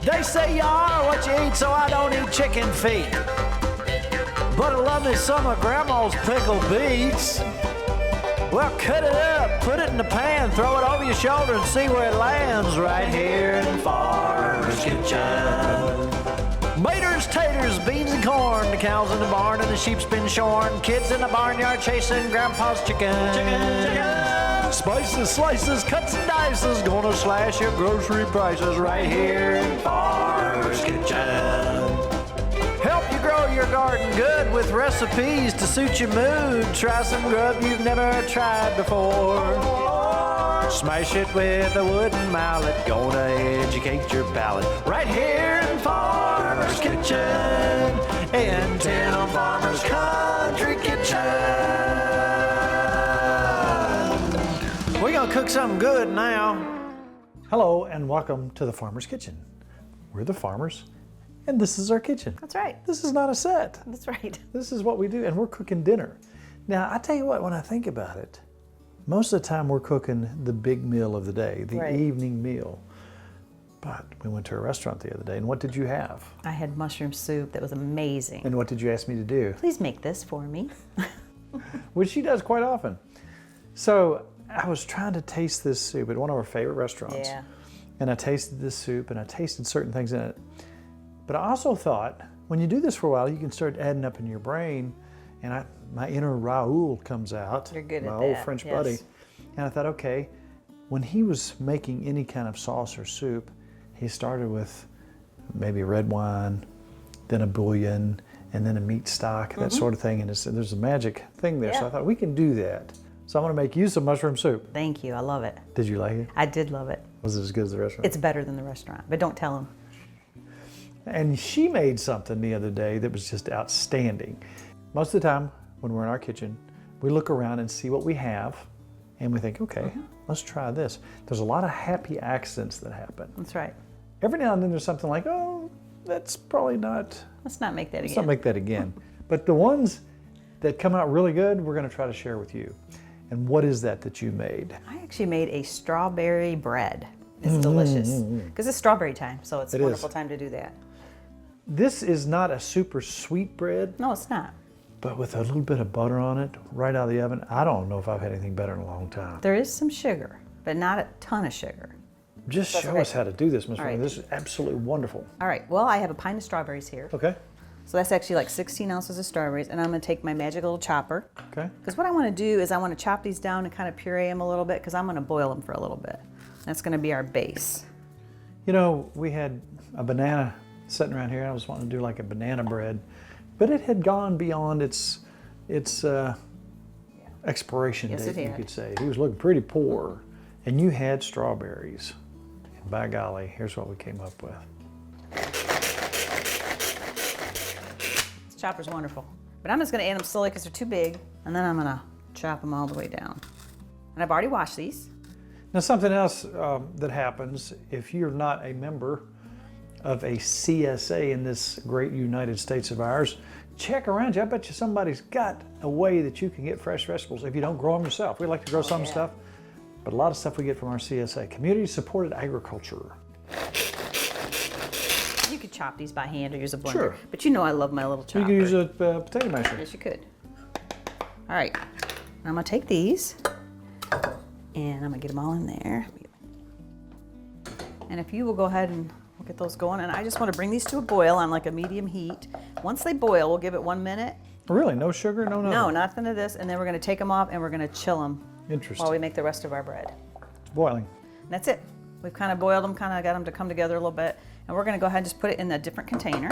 They say you are what you eat, so I don't eat chicken feet. But I love me some of Grandma's pickled beets. Well, cut it up, put it in the pan, throw it over your shoulder and see where it lands right here in Farmer's Kitchen. Maters, taters, beans and corn, the cows in the barn and the sheep's been shorn, kids in the barnyard chasing Grandpa's chicken. Spices, slices, cuts and dices, gonna slash your grocery prices right here in Farmer's Kitchen. Help you grow your garden good with recipes to suit your mood. Try some grub you've never tried before. Smash it with a wooden mallet, gonna educate your palate. Right here in Farmer's Kitchen, in Tim Farmer's Country Kitchen. We're gonna cook something good now. Hello and welcome to the Farmer's Kitchen. We're the farmers. And this is our kitchen. That's right. This is not a set. That's right. This is what we do, and we're cooking dinner. Now, I tell you what, when I think about it, most of the time we're cooking the big meal of the day, the Right. evening meal. But we went to a restaurant the other day, and what did you have? I had mushroom soup that was amazing. And what did you ask me to do? Please make this for me. Which she does quite often. So I was trying to taste this soup at one of our favorite restaurants. Yeah. And I tasted this soup, and I tasted certain things in it. But I also thought, when you do this for a while, you can start adding up in your brain, and my inner Raoul comes out. You're good my at old that, French yes. buddy. And I thought, okay, when he was making any kind of sauce or soup, he started with maybe red wine, then a bouillon, and then a meat stock, that sort of thing. And there's a magic thing there. So Yeah. I thought, we can do that. So I'm going to make you some mushroom soup. Thank you. I love it. Did you like it? I did love it. Was it as good as the restaurant? It's better than the restaurant, but don't tell them. And she made something the other day that was just outstanding. Most of the time, when we're in our kitchen, we look around and see what we have, and we think, okay, let's try this. There's a lot of happy accidents that happen. That's right. Every now and then there's something like, oh, that's probably not, Let's not make that let's again. not make that again. But the ones that come out really good, we're gonna try to share with you. And what is that you made? I actually made a strawberry bread. It's delicious. Because it's strawberry time, so it's a It wonderful is. time to do that. This is not a super sweet bread, No, it's not. but with a little bit of butter on it, right out of the oven, I don't know if I've had anything better in a long time. There is some sugar, but not a ton of sugar. Just That's show okay. us how to do this, Miss All Marie. right. This is absolutely wonderful. All right, well, I have a pint of strawberries here. Okay, So that's actually like 16 ounces of strawberries, and I'm gonna take my magic little chopper. okay. Because what I want to do is I want to chop these down and kind of puree them a little bit because I'm going to boil them for a little bit. That's going to be our base. You know, we had a banana sitting around here. I was wanting to do like a banana bread, but it had gone beyond its expiration Yes, date, it you had. could say. He was looking pretty poor, and you had strawberries. And by golly, here's what we came up with. This chopper's wonderful. But I'm just going to add them slowly because they're too big, and then I'm going to chop them all the way down. And I've already washed these. Now, something else that happens if you're not a member of a CSA in this great United States of ours, check around you. I bet you somebody's got a way that you can get fresh vegetables if you don't grow them yourself. We like to grow some stuff, but a lot of stuff we get from our CSA, Community Supported Agriculture. You could chop these by hand or use a blender. Sure. But you know I love my little chopper. You can use a potato masher. Yes, you could. All right. Now I'm going to take these, and I'm going to get them all in there. And if you will go ahead and we'll get those going. And I just want to bring these to a boil on like a medium heat. Once they boil, we'll give it 1 minute. Really? No sugar? No, No, nothing of this. And then we're going to take them off and we're going to chill them Interesting. while we make the rest of our bread. It's boiling. And that's it. We've kind of boiled them, kind of got them to come together a little bit. And we're going to go ahead and just put it in a different container.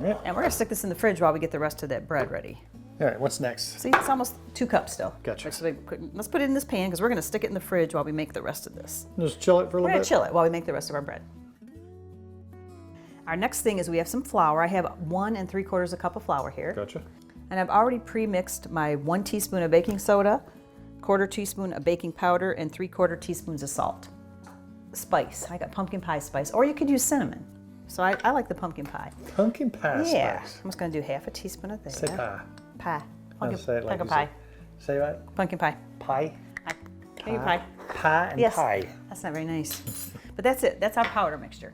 Yep. And we're going to stick this in the fridge while we get the rest of that bread ready. All right, what's next? See, it's almost 2 cups still. Gotcha. Let's put it in this pan because we're going to stick it in the fridge while we make the rest of this. Just chill it for a We're little going bit? to chill it while we make the rest of our bread. Our next thing is we have some flour. I have 1 3/4 cup of flour here. Gotcha. And I've already pre-mixed my 1 teaspoon of baking soda, 1/4 teaspoon of baking powder, and 3/4 teaspoons of salt. Spice, I got pumpkin pie spice, or you could use cinnamon. So I like the pumpkin pie. Pumpkin pie Yeah, spice. I'm just gonna do 1/2 teaspoon of that. Say pie. Pie. No, Pumpkin, say it like pumpkin you pie. Say what? Pumpkin pie. Pie? Pumpkin pie. Pie and Yes. pie. That's not very nice. But that's it. That's our powder mixture.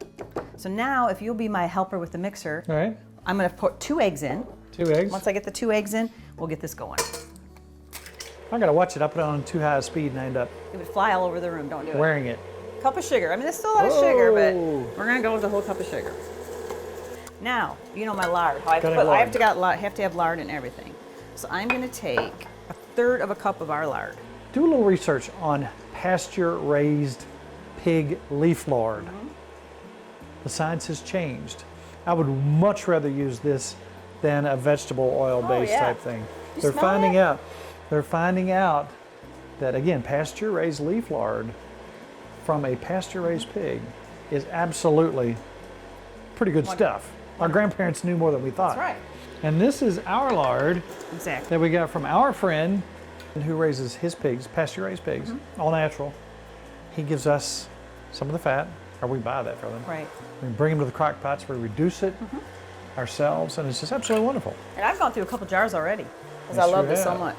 So now, if you'll be my helper with the mixer, All right. I'm gonna put 2 eggs in. 2 eggs. Once I get the 2 eggs in, we'll get this going. I gotta watch it. I put it on too high a speed and I end up It would fly all over the room, don't do it. wearing it. Cup of sugar. I mean, there's still a lot of sugar, but Whoa. we're gonna go with the whole cup of sugar. Now, you know my lard. How I Gotta put, have I lard. have to have lard in everything. So I'm gonna take 1/3 of a cup of our lard. Do a little research on pasture-raised pig leaf lard. The science has changed. I would much rather use this than a vegetable oil-based yeah. type thing. You They're smell finding it? out. They're finding out that again, pasture-raised leaf lard from a pasture-raised pig is absolutely pretty good stuff. Our grandparents knew more than we thought. That's right. And this is our lard Exactly. that we got from our friend who raises his pigs, pasture-raised pigs, all natural. He gives us some of the fat, or we buy that from them. Right. We bring them to the crock pots, we reduce it ourselves, and it's just absolutely wonderful. And I've gone through a couple jars already because Yes, I love you this so have. much.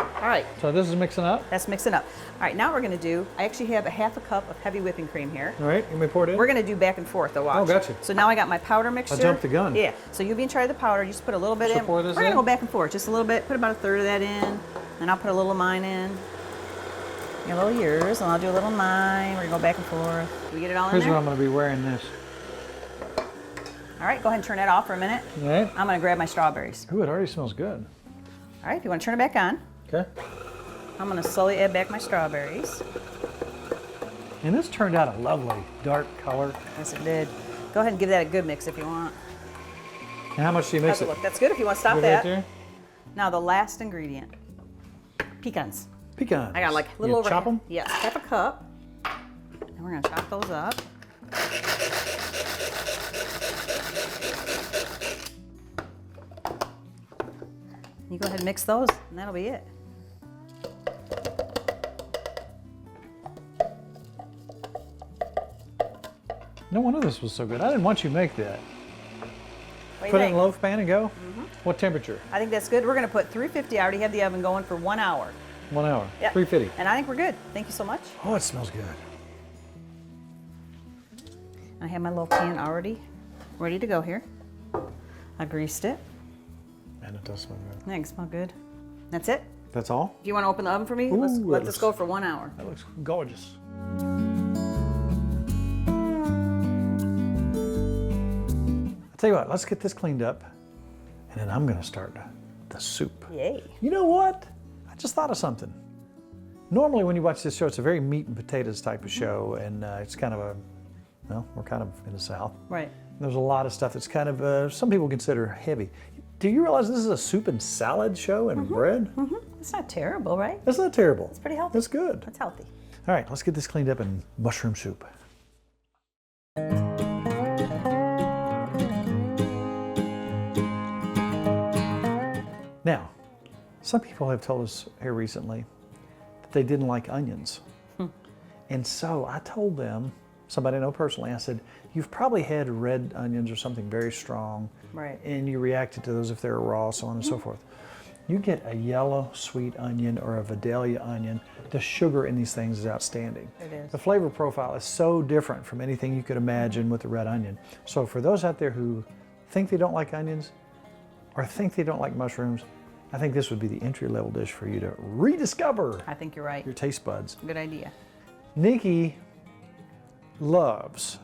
All right, So this is mixing up. that's mixing up. All right, now we're gonna do, I actually have a 1/2 cup of heavy whipping cream here. All right, you may pour it in. We're gonna do back and forth, though, watch. Oh, gotcha. So now I got my powder mixture. jumped the gun. Yeah, so you be in charge of the powder, you just put a little bit So in. pour this We're gonna in? go back and forth, just a little bit, put about 1/3 of that in, and I'll put a little of mine in. A little of yours, and I'll do a little of mine. We're gonna go back and forth. Do we get it all in Here's there? what I'm going to be wearing this. All right, go ahead and turn that off for a minute. All right. I'm gonna grab my strawberries. Ooh, it already smells good. All right, if you wanna turn it back on, Okay. I'm gonna slowly add back my strawberries. And this turned out a lovely dark color. Yes, it did. Go ahead and give that a good mix if you want. And how much do you mix How's it it? look? That's good if you want to stop Good that. right there? Now the last ingredient, pecans. Pecans. I got like a little You over chop them? Yes, 1/2 cup. And we're gonna chop those up. You go ahead and mix those, and that'll be it. No wonder this was so good. I didn't want you to make that. What do you Put it in think? a loaf pan and go? What temperature? I think that's good. We're gonna put 350. I already have the oven going for 1 hour. 1 hour. Yep. 350. And I think we're good. Thank you so much. Oh, it smells good. I have my little pan already ready to go here. I greased it. Man, it does smell good. I think it smells good. That's it. That's all? If you want to open the oven for me, Ooh, let that this looks- go for 1 hour. That looks gorgeous. I'll tell you what, let's get this cleaned up, and then I'm gonna start the soup. Yay. You know what? I just thought of something. Normally when you watch this show, it's a very meat and potatoes type of show, and it's kind of a, well, we're kind of in the South. Right. There's a lot of stuff that's kind of, some people consider heavy. Do you realize this is a soup and salad show and bread? It's not terrible, right? That's not terrible. It's pretty healthy. That's good. It's healthy. All right, let's get this cleaned up in mushroom soup. Now, some people have told us here recently that they didn't like onions. And so I told them, somebody I know personally, I said, you've probably had red onions or something very strong. Right. And you reacted to those if they were raw, so on and so forth. You get a yellow sweet onion or a Vidalia onion, the sugar in these things is outstanding. It is. The flavor profile is so different from anything you could imagine with the red onion. So for those out there who think they don't like onions or think they don't like mushrooms, I think this would be the entry-level dish for you to rediscover I think you're right. your taste buds. Good idea. Nicki loves,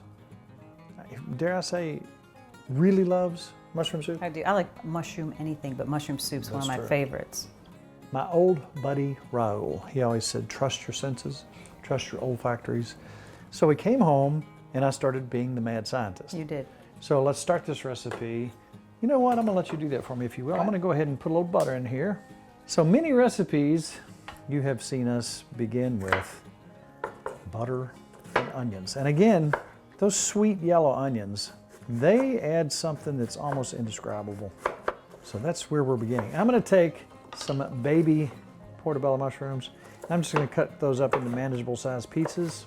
dare I say, really loves mushroom soup. I do. I like mushroom anything, but mushroom soup's one of That's my true. favorites. My old buddy Raul, he always said, trust your senses, trust your olfactories. So we came home and I started being the mad scientist. You did. So let's start this recipe. You know what, I'm gonna let you do that for me if you will. I'm gonna go ahead and put a little butter in here. So many recipes you have seen us begin with butter and onions. And again, those sweet yellow onions, they add something that's almost indescribable. So that's where we're beginning. I'm gonna take some baby portobello mushrooms. I'm just gonna cut those up into manageable sized pieces.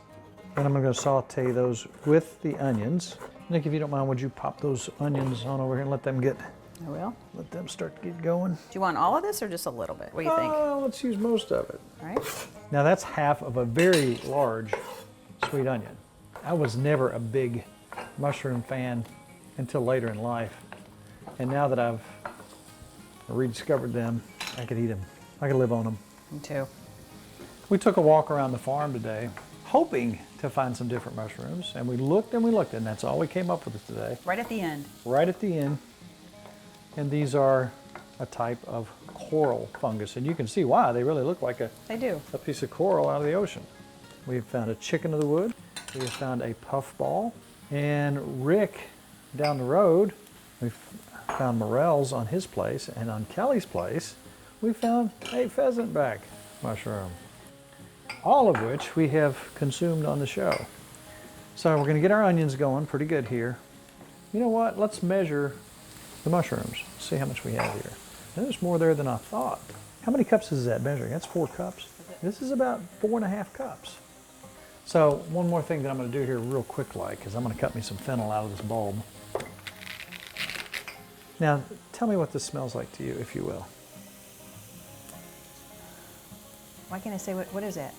And I'm gonna saute those with the onions. Nick, if you don't mind, would you pop those onions on over here and let them start to get going? Do you want all of this or just a little bit? What do you think? Let's use most of it. All right. Now that's half of a very large sweet onion. I was never a big mushroom fan until later in life. And now that I've rediscovered them, I could eat them. I could live on them. Me too. We took a walk around the farm today, hoping to find some different mushrooms. And we looked, and that's all we came up with today. Right at the end. Right at the end. And these are a type of coral fungus. And you can see why. They really look like They do. a piece of coral out of the ocean. We've found a chicken of the wood. We have found a puffball. And Rick, down the road, we've found morels on his place. And on Kelly's place, we found a pheasantback mushroom. All of which we have consumed on the show. So we're going to get our onions going pretty good here. You know what? Let's measure the mushrooms. See how much we have here. There's more there than I thought. How many cups is that measuring? That's 4 cups. This is about 4.5 cups. So one more thing that I'm going to do here real quick like is I'm going to cut me some fennel out of this bulb. Now tell me what this smells like to you, if you will. Why can't I say what is that?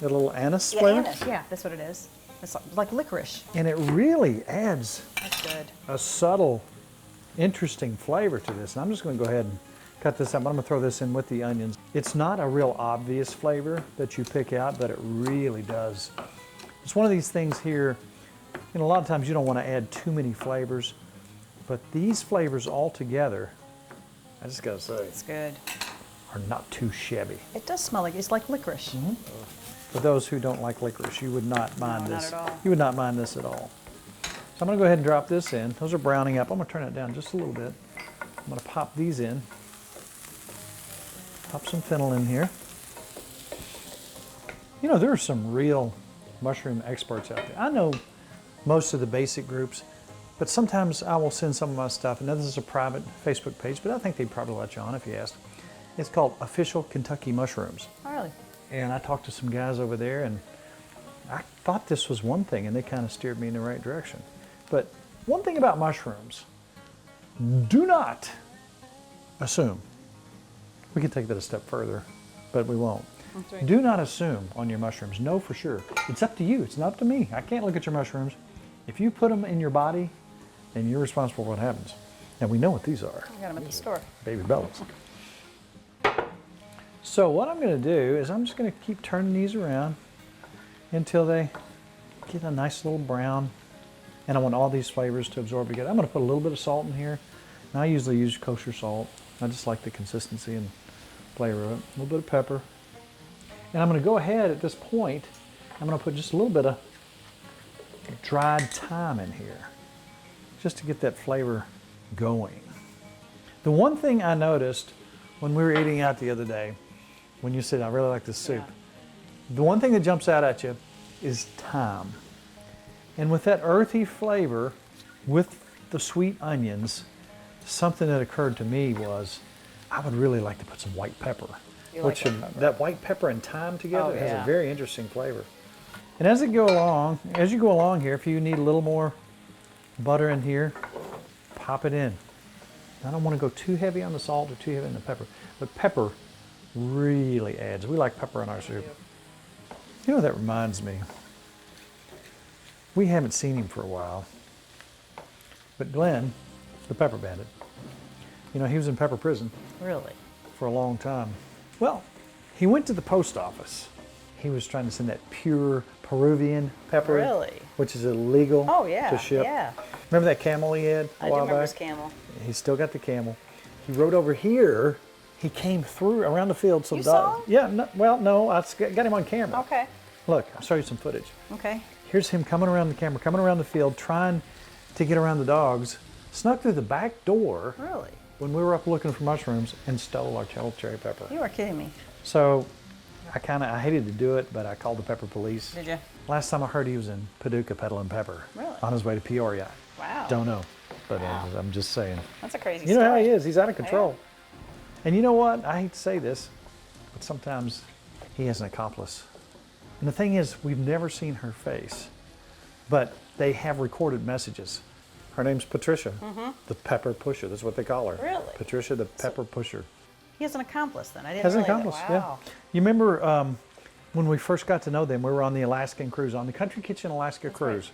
A little anise Yeah, flavor? anise. Yeah, that's what it is. It's like licorice. And it really adds That's good. a subtle, interesting flavor to this. And I'm just going to go ahead and cut this up. I'm going to throw this in with the onions. It's not a real obvious flavor that you pick out, but it really does. It's one of these things here, a lot of times you don't want to add too many flavors, but these flavors all together, I just got to say, It's good. are not too shabby. It does smell like it's like licorice. For those who don't like licorice, you would not mind No, not this. at all. You would not mind this at all. So I'm going to go ahead and drop this in. Those are browning up. I'm going to turn it down just a little bit. I'm going to pop these in. Pop some fennel in here. There are some real mushroom experts out there. I know most of the basic groups, but sometimes I will send some of my stuff. And this is a private Facebook page, but I think they'd probably let you on if you asked. It's called Official Kentucky Mushrooms. Oh, really? And I talked to some guys over there, and I thought this was one thing, and they kind of steered me in the right direction. But one thing about mushrooms, do not assume. We can take that a step further, but we won't. That's right. Do not assume on your mushrooms. Know for sure. It's up to you. It's not up to me. I can't look at your mushrooms. If you put them in your body, then you're responsible for what happens. And we know what these are. I got them at the store. Baby bells. So what I'm going to do is I'm just going to keep turning these around until they get a nice little brown. And I want all these flavors to absorb together. I'm going to put a little bit of salt in here. And I usually use kosher salt. I just like the consistency and flavor of it. A little bit of pepper. And I'm going to go ahead at this point, I'm going to put just a little bit of dried thyme in here, just to get that flavor going. The one thing I noticed when we were eating out the other day, when you said, I really like this soup, the one thing that jumps out at you is thyme. And with that earthy flavor, with the sweet onions, something that occurred to me was, I would really like to put some white pepper. You like white pepper? That white pepper and thyme together has yeah. a very interesting flavor. And as you go along here, if you need a little more butter in here, pop it in. I don't want to go too heavy on the salt or too heavy on the pepper, but pepper really adds. We like pepper in our soup. You know what that reminds me? We haven't seen him for a while, but Glenn, the pepper bandit, he was in pepper prison Really? for a long time. Well, he went to the post office. He was trying to send that pure Peruvian pepper, Really? which is illegal Oh, yeah. to ship. Yeah. Remember that camel he had a I do while remember back? his camel. He's still got the camel. He rode over here. He came through around the field. So You saw him? Yeah. No. I got him on camera. Okay. Look, I'll show you some footage. Okay. Here's him coming around the camera, coming around the field, trying to get around the dogs. Snuck through the back door Really? when we were up looking for mushrooms and stole our cherry pepper. You are kidding me. So I hated to do it, but I called the pepper police. Did you? Last time I heard, he was in Paducah peddling pepper. Really? On his way to Peoria. Wow. Don't know, but Wow. I'm just saying. That's a crazy You know how story. he is. He's out of control. And you know what? I hate to say this, but sometimes he has an accomplice. And the thing is, we've never seen her face, but they have recorded messages. Her name's Patricia, the pepper pusher. That's what they call her. Really? Patricia, the pepper pusher. He has an accomplice then. I didn't Has an realize accomplice, that. Wow. yeah. You remember when we first got to know them, we were on the Alaskan cruise, on the Country Kitchen Alaska cruise.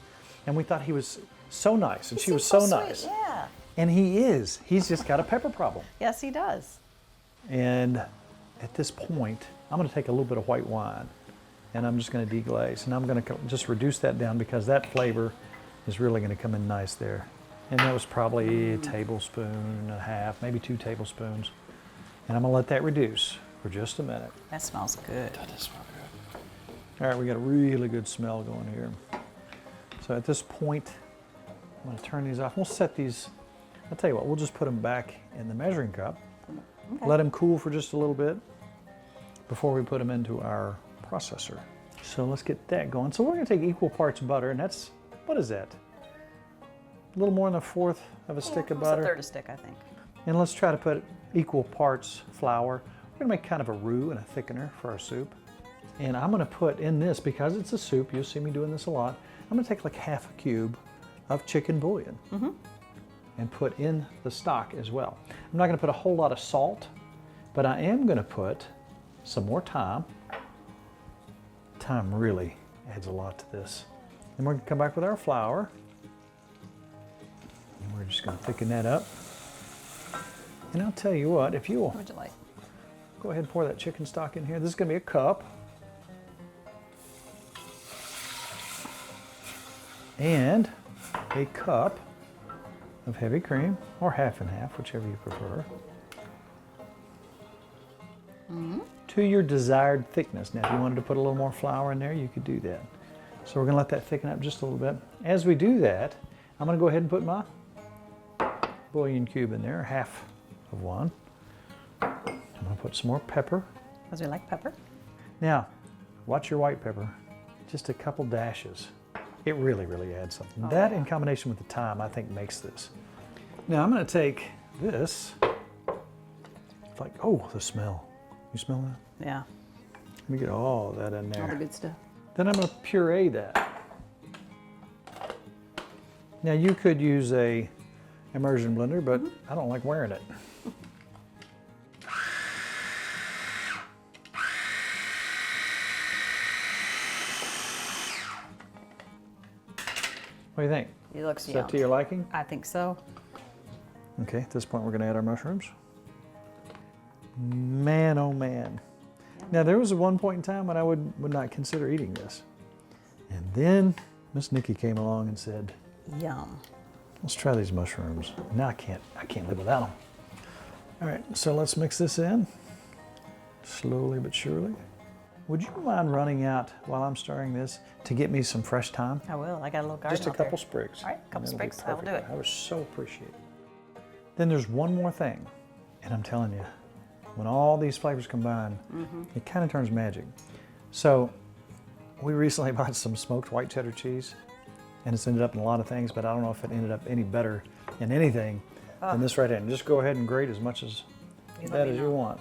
And we thought he was so nice, and He she was seems so sweet, nice. Yeah. And he is. He's just got a pepper problem. Yes, he does. And at this point, I'm going to take a little bit of white wine, and I'm just going to deglaze, and I'm going to just reduce that down because that flavor is really going to come in nice there. And that was probably a tablespoon and a half, maybe 2 tablespoons. And I'm going to let that reduce for just a minute. That smells good. That does smell good. All right, we got a really good smell going here. So at this point, I'm going to turn these off. We'll set these, I'll tell you what, we'll just put them back in the measuring cup. Okay. Let them cool for just a little bit before we put them into our processor. So let's get that going. So we're going to take equal parts butter, and that's, what is that? A little more than 1/4 of a stick of Almost butter. a third a stick, I think. And let's try to put equal parts flour. We're going to make kind of a roux and a thickener for our soup. And I'm going to put in this, because it's a soup, you'll see me doing this a lot, I'm going to take like 1/2 cube of chicken bouillon and put in the stock as well. I'm not going to put a whole lot of salt, but I am going to put some more thyme. Thyme really adds a lot to this. And we're going to come back with our flour. And we're just going to thicken that up. And I'll tell you what, if you'll What would you like? go ahead and pour that chicken stock in here. This is going to be a cup. And a cup of heavy cream, or 1/2 and 1/2, whichever you prefer. To your desired thickness. Now, if you wanted to put a little more flour in there, you could do that. So we're going to let that thicken up just a little bit. As we do that, I'm going to go ahead and put my bouillon cube in there, 1/2 of one. I'm going to put some more pepper. Because we like pepper. Now, watch your white pepper. Just a couple dashes. It really, really adds something. Oh, that yeah. in combination with the thyme, I think makes this. Now I'm going to take this. It's like, oh, the smell. You smell that? Yeah. Let me get all that in All the there. good stuff. Then I'm going to puree that. Now you could use a immersion blender, but I don't like wearing it. What do you think? It looks Is yum. that to your liking? I think so. Okay, at this point we're going to add our mushrooms. Man, oh man. Now there was one point in time when I would not consider eating this. And then Miss Nicki came along and said, Yum. let's try these mushrooms. Now I can't live without them. All right, so let's mix this in. Slowly but surely. Would you mind running out while I'm stirring this to get me some fresh thyme? I will. I got a little garden Just a out there. couple sprigs. All right, a couple and it'll be sprigs. I will do perfect. it. I would so appreciate it. Then there's one more thing, and I'm telling you, when all these flavors combine, it kind of turns magic. So we recently bought some smoked white cheddar cheese, and it's ended up in a lot of things, but I don't know if it ended up any better in anything than this right here. And just go ahead and grate as much as You let that me as you know. want.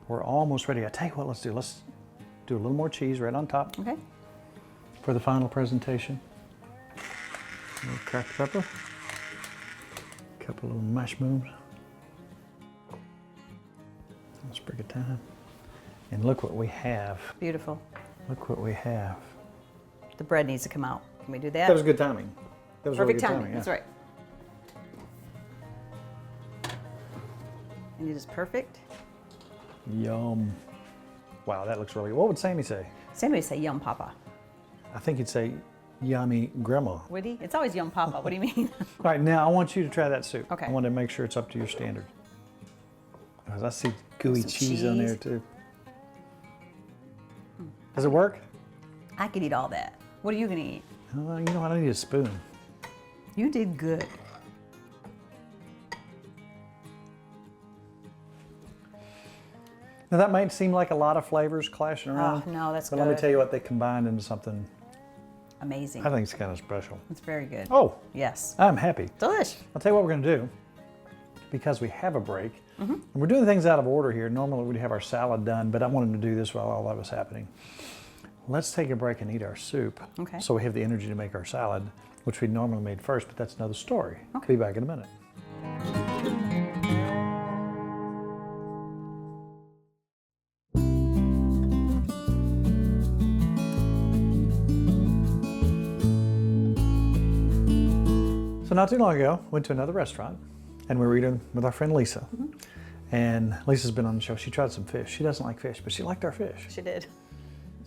We're almost ready. I tell you what, let's do a little more cheese right on top Okay. for the final presentation. A little cracked pepper, a couple of mushrooms, a sprig of thyme, and look what we have. Beautiful. Look what we have. The bread needs to come out. Can we do that? That was good timing. That was Perfect really good timing. yeah. That's right. And it is perfect. Yum. Wow, that looks really good. What would Sammy say? Sammy would say yum papa. I think he'd say yummy grandma. Would he? It's always yum papa. What do you mean? All right, now I want you to try that soup. Okay. I want to make sure it's up to your standard. Because I see gooey Some cheese on there cheese. too. Does it work? I could eat all that. What are you going to eat? You know what? I need a spoon. You did good. Now that might seem like a lot of flavors clashing around. Oh, no, that's But good. let me tell you what, they combined into something Amazing. I think it's kind of special. It's very good. Oh, Yes. I'm happy. Delish. I'll tell you what we're going to do. Because we have a break, and we're doing things out of order here. Normally we'd have our salad done, but I wanted to do this while all that was happening. Let's take a break and eat our soup. Okay. So we have the energy to make our salad, which we normally made first, but that's another story. Okay. Be back in a minute. So not too long ago, went to another restaurant, and we were eating with our friend Lisa. And Lisa's been on the show. She tried some fish. She doesn't like fish, but she liked our fish. She did.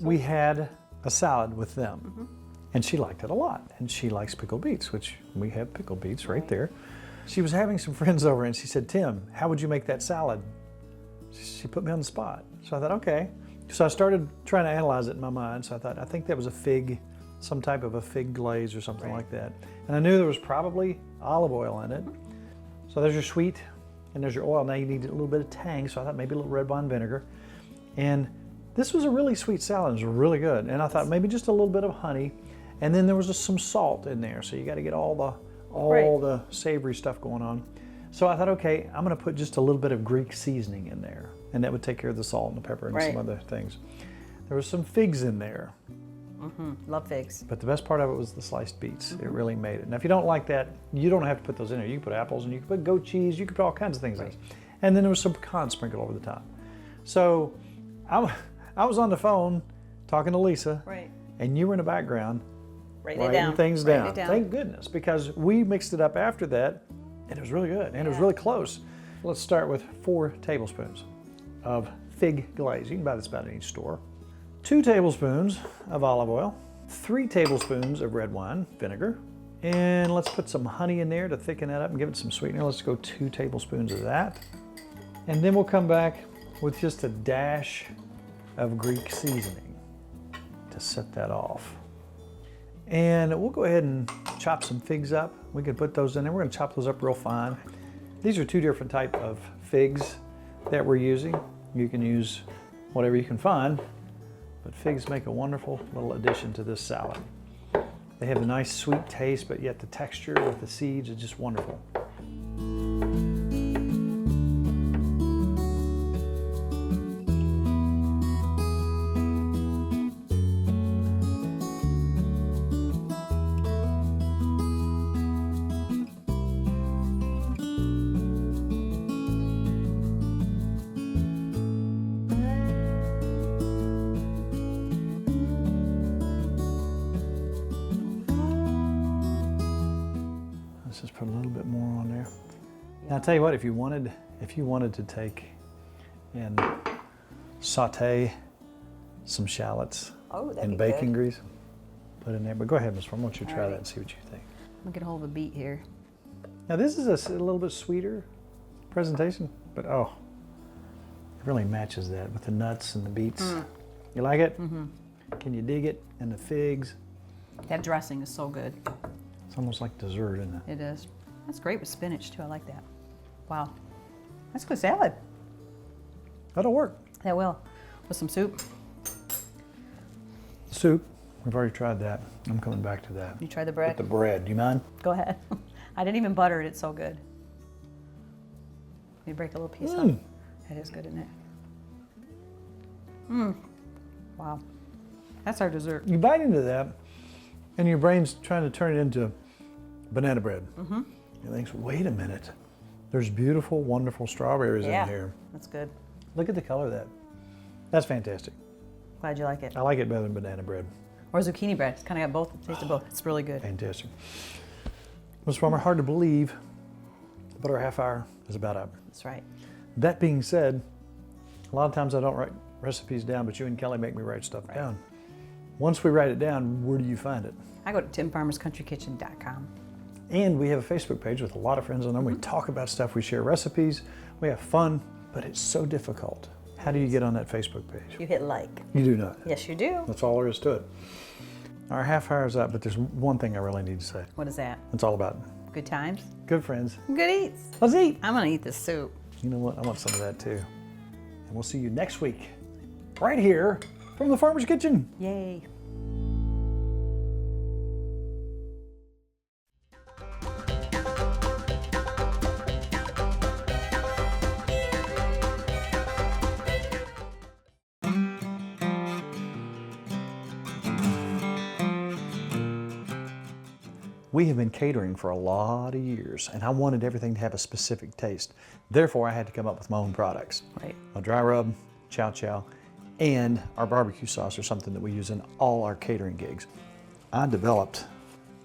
We had a salad with them, and she liked it a lot. And she likes pickled beets, which we have pickled beets right there. She was having some friends over, and she said, "Tim, how would you make that salad?" She put me on the spot. So I thought, okay. So I started trying to analyze it in my mind. So I thought, I think that was a fig, some type of a fig glaze or something like that. And I knew there was probably olive oil in it. So there's your sweet and there's your oil. Now you need a little bit of tang. So I thought maybe a little red wine vinegar. And this was a really sweet salad. It was really good. And I thought maybe just a little bit of honey. And then there was just some salt in there. So you got to get all the savory stuff going on. So I thought, okay, I'm going to put just a little bit of Greek seasoning in there, and that would take care of the salt and the pepper and some other things. There was some figs in there. Love figs. But the best part of it was the sliced beets. It really made it. Now, if you don't like that, you don't have to put those in there. You can put apples, and you can put goat cheese. You can put all kinds of things in. And then there was some pecan sprinkled over the top. So I was on the phone talking to Lisa, and you were in the background writing things down. Thank goodness, because we mixed it up after that. And it was really good, and it was really close. Let's start with 4 tablespoons of fig glaze. You can buy this about in any store. 2 tablespoons of olive oil, 3 tablespoons of red wine vinegar, and let's put some honey in there to thicken that up and give it some sweetener. Let's go 2 tablespoons of that. And then we'll come back with just a dash of Greek seasoning to set that off. And we'll go ahead and chop some figs up. We can put those in there. We're going to chop those up real fine. These are 2 different types of figs that we're using. You can use whatever you can find, but figs make a wonderful little addition to this salad. They have a nice sweet taste, but yet the texture with the seeds is just wonderful. Let's just put a little bit more on there. Now I'll tell you what, if you wanted to take and saute some shallots in bacon grease, put in there. But go ahead, Ms. Farm, why don't you try that and see what you think. We'll get a hold of a beet here. Now this is a little bit sweeter presentation, but it really matches that with the nuts and the beets. You like it? Can you dig it? And the figs. That dressing is so good. It's almost like dessert, isn't it? It is. That's great with spinach too. I like that. Wow. That's good salad. That'll work. That will. With some soup. Soup. We've already tried that. I'm coming back to that. You try the bread? With the bread. Do you mind? Go ahead. I didn't even butter it. It's so good. You break a little piece up. That is good, isn't it? Wow. That's our dessert. You bite into that, and your brain's trying to turn it into banana bread. It thinks, wait a minute. There's beautiful, wonderful strawberries in here. That's good. Look at the color of that. That's fantastic. Glad you like it. I like it better than banana bread. Or zucchini bread. It's kind of got both. Taste of both. It's really good. Fantastic. Ms. Farmer, hard to believe, but our half hour is about up. That's right. That being said, a lot of times I don't write recipes down, but you and Kelly make me write stuff down. Once we write it down, where do you find it? I go to timfarmerscountrykitchen.com. And we have a Facebook page with a lot of friends on there. We talk about stuff, we share recipes, we have fun, but it's so difficult. How do you get on that Facebook page? You hit like. You do not. Yes, you do. That's all there is to it. Our half hour is up, but there's one thing I really need to say. What is that? It's all about Good times? good friends. Good eats. Let's eat. I'm going to eat this soup. You know what? I want some of that too. And we'll see you next week, right here from the Farmer's Kitchen. Yay. We have been catering for a lot of years, and I wanted everything to have a specific taste. Therefore, I had to come up with my own products. Right. A dry rub, chow chow, and our barbecue sauce are something that we use in all our catering gigs. I developed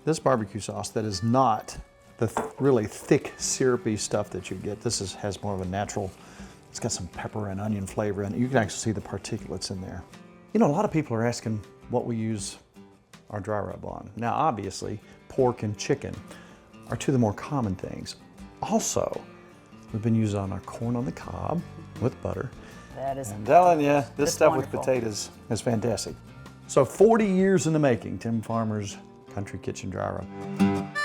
this barbecue sauce that is not the really thick, syrupy stuff that you get. This has more of a natural, it's got some pepper and onion flavor in it. You can actually see the particulates in there. You know, a lot of people are asking what we use our dry rub on. Now, obviously, pork and chicken are two of the more common things. Also, we've been using on our corn on the cob with butter. That is. I'm telling you, this That's stuff wonderful. with potatoes is fantastic. So 40 years in the making, Tim Farmer's Country Kitchen Dry Rub.